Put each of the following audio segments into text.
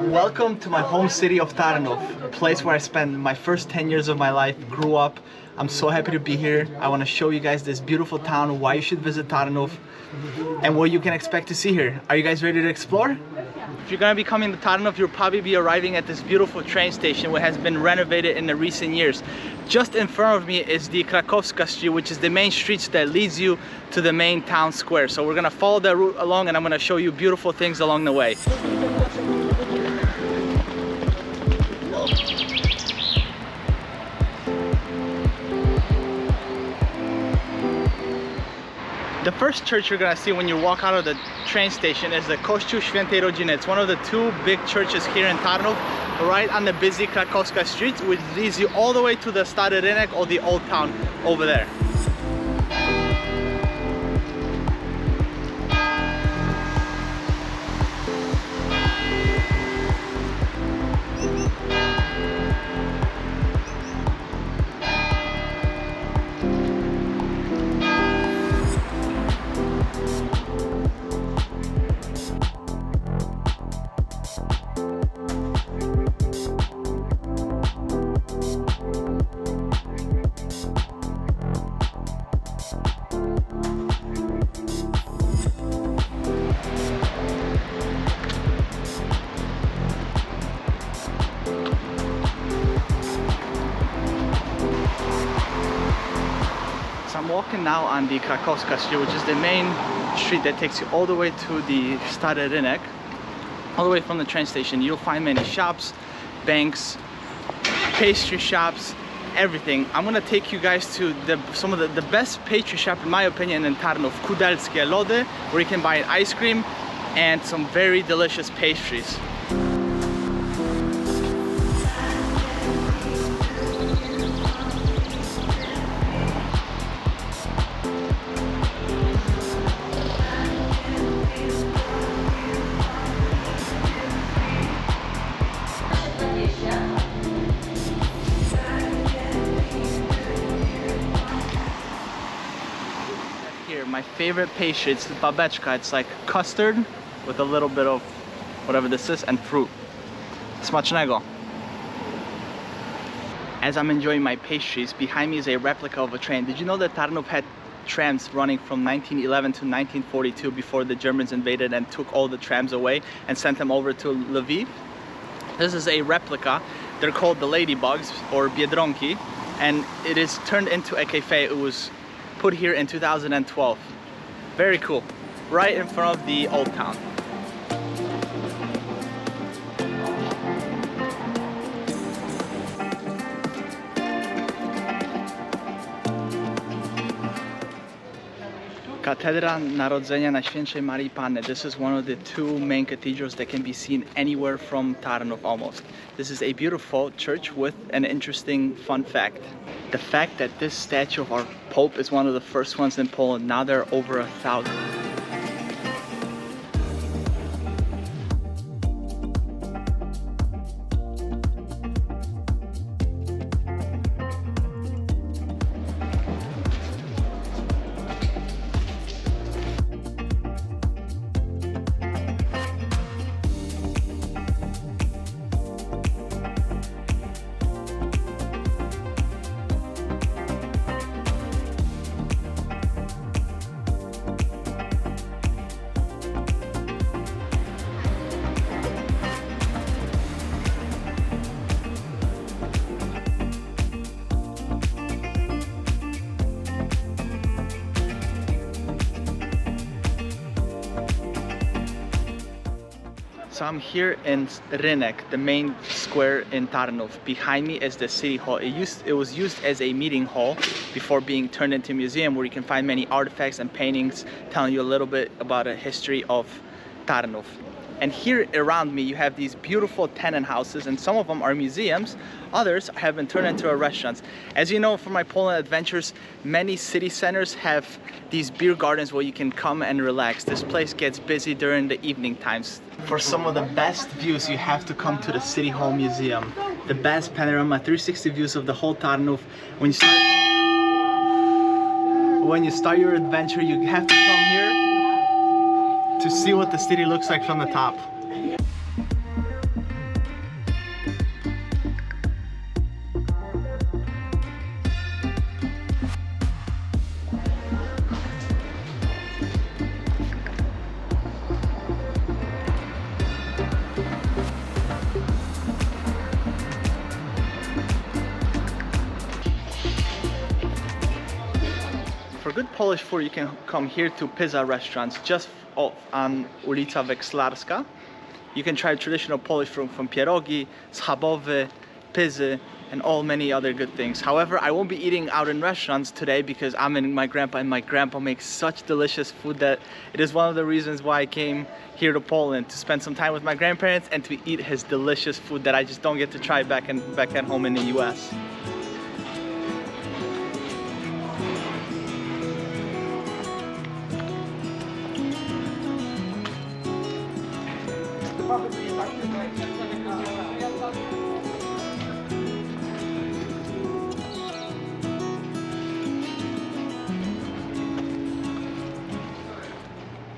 Welcome to my home city of Tarnów, a place where I spent my first 10 years of my life, grew up. I'm so happy to be here. I want to show you guys this beautiful town, why you should visit Tarnów, and what you can expect to see here. Are you guys ready to explore? If you're gonna be coming to Tarnów, you'll probably be arriving at this beautiful train station which has been renovated in the recent years. Just in front of me is the Krakowska Street, which is the main street that leads you to the main town square. So we're gonna follow that route along and I'm gonna show you beautiful things along the way. The first church you're gonna see when you walk out of the train station is the Kościół Świętej Rodziny. It's one of the two big churches here in Tarnów, right on the busy Krakowska Street, which leads you all the way to the Stary Rynek or the old town over there. I'm walking now on the Krakowska Street, which is the main street that takes you all the way to the Stary Rynek. All the way from the train station, you'll find many shops, banks, pastry shops, everything. I'm gonna take you guys to some of the best pastry shop, in my opinion, in Tarnów, Kudelskie Lody, where you can buy an ice cream and some very delicious pastries. My favorite pastry, it's the babeczka. It's like custard with a little bit of whatever this is and fruit. Smacznego. As I'm enjoying my pastries, behind me is a replica of a train. Did you know that Tarnów had trams running from 1911 to 1942 before the Germans invaded and took all the trams away and sent them over to Lviv? This is a replica. They're called the Ladybugs or Biedronki, and it is turned into a cafe. It was put here in 2012. Very cool. Right in front of the old town. Katedra Narodzenia Najświętszej Marii Panny. This is one of the two main cathedrals that can be seen anywhere from Tarnów almost. This is a beautiful church with an interesting fun fact. The fact that this statue of our Pope is one of the first ones in Poland. Now there are over 1,000. So I'm here in Rynek, the main square in Tarnów. Behind me is the city hall. It was used as a meeting hall before being turned into a museum where you can find many artifacts and paintings telling you a little bit about the history of Tarnów. And here around me you have these beautiful tenant houses, and some of them are museums, others have been turned into restaurants. As you know from my Poland adventures, many city centers have these beer gardens where you can come and relax. This place gets busy during the evening times. For some of the best views, you have to come to the City Hall Museum. The best panorama, 360 views of the whole Tarnów. When you start your adventure, you have to come here to see what the city looks like from the top. good Polish food, you can come here to pizza restaurants just off on ulica Wekslarska. You can try traditional Polish food from pierogi, schabowy, pizzy, and all many other good things. However, I won't be eating out in restaurants today because I'm in my grandpa, and my grandpa makes such delicious food that it is one of the reasons why I came here to Poland, to spend some time with my grandparents and to eat his delicious food that I just don't get to try back at home in the US.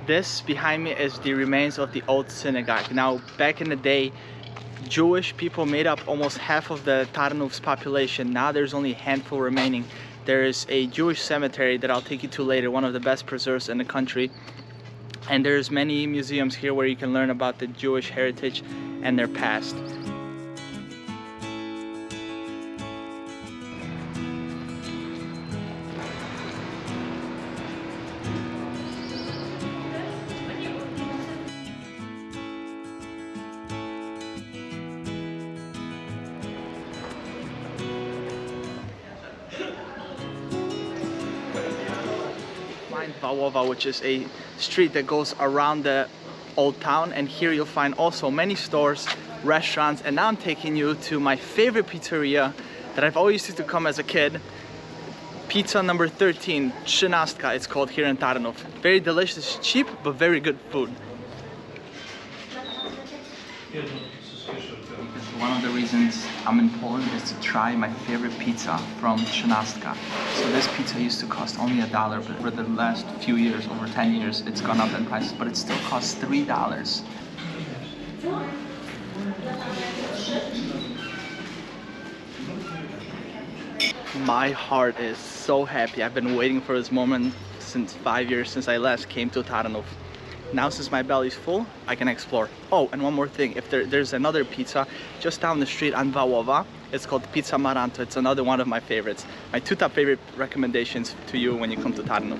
This behind me is the remains of the old synagogue. Now, back in the day, Jewish people made up almost half of the Tarnow's population. Now there's only a handful remaining. There is a Jewish cemetery that I'll take you to later, one of the best preserved in the country. And there's many museums here where you can learn about the Jewish heritage and their past. Wawowa, which is a street that goes around the old town, and here you'll find also many stores, restaurants, and now I'm taking you to my favorite pizzeria that I've always used to come as a kid. Pizza number 13, Trzynastka it's called here in Tarnów. Very delicious, cheap, but very good food. One of the reasons I'm in Poland is to try my favorite pizza from Trzynastka. So this pizza used to cost only $1, but for the last few years, over 10 years, it's gone up in prices, but it still costs $3. My heart is so happy. I've been waiting for this moment since 5 years since I last came to Tarnów. Now, since my belly's full, I can explore. Oh, and one more thing, if there's another pizza just down the street on Wawowa. It's called Pizza Maranto. It's another one of my favorites. My two top favorite recommendations to you when you come to Tarnów.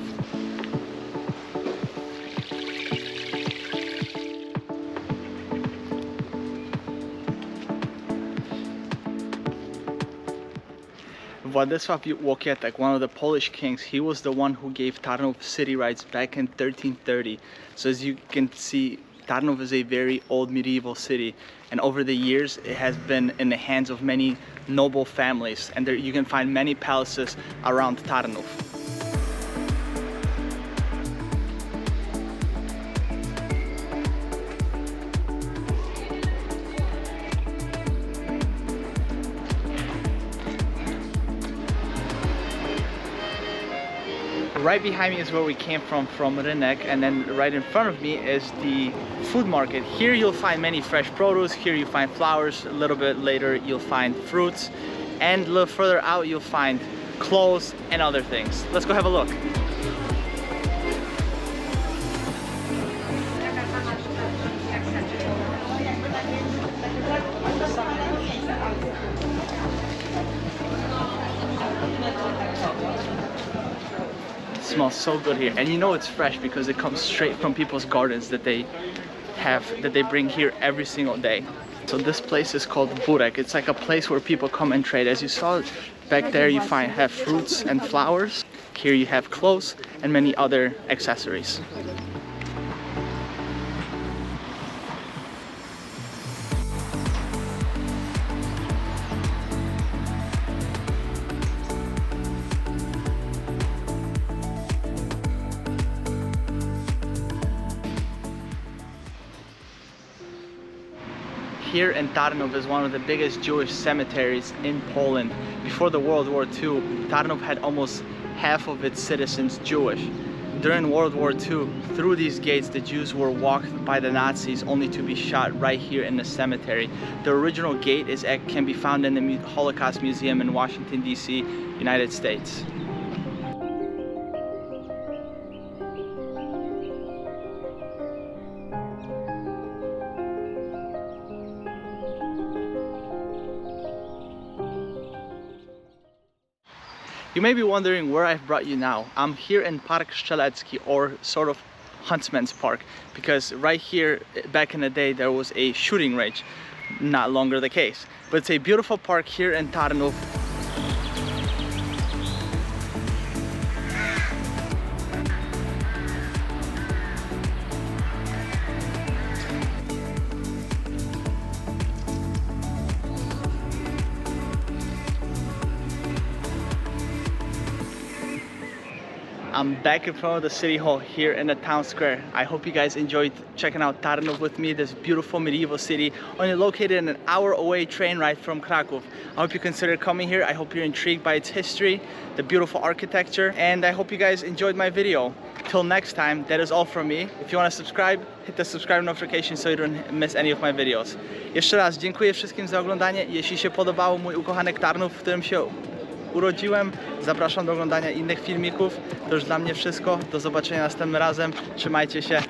Władysław Łokietek, one of the Polish kings, he was the one who gave Tarnów city rights back in 1330. So as you can see, Tarnów is a very old medieval city, and over the years it has been in the hands of many noble families, and there you can find many palaces around Tarnów. Right behind me is where we came from Rynek, and then right in front of me is the food market. Here you'll find many fresh produce, here you find flowers, a little bit later you'll find fruits, and a little further out you'll find clothes and other things. Let's go have a look. It smells so good here, and you know it's fresh because it comes straight from people's gardens that they bring here every single day. So this place is called Burek. It's like a place where people come and trade. As you saw back there, you have fruits and flowers. Here you have clothes and many other accessories. Here in Tarnów is one of the biggest Jewish cemeteries in Poland. Before the World War II, Tarnów had almost half of its citizens Jewish. During World War II, through these gates, the Jews were walked by the Nazis only to be shot right here in the cemetery. The original gate can be found in the Holocaust Museum in Washington, D.C., United States. You may be wondering where I've brought you now. I'm here in Park Strzelecki, or sort of Huntsman's Park, because right here back in the day there was a shooting range. Not longer the case, but it's a beautiful park here in Tarnów. I'm back in front of the city hall here in the town square. I hope you guys enjoyed checking out Tarnów with me, this beautiful medieval city, only located in an hour away train ride from Kraków. I hope you consider coming here. I hope you're intrigued by its history, the beautiful architecture, and I hope you guys enjoyed my video. Till next time, that is all from me. If you want to subscribe, hit the subscribe notification so you don't miss any of my videos. Jeszcze raz dziękuję wszystkim za oglądanie. Jeśli się podobał mój ukochanek Tarnów, w którym się urodziłem, zapraszam do oglądania innych filmików. To już dla mnie wszystko. Do zobaczenia następnym razem. Trzymajcie się.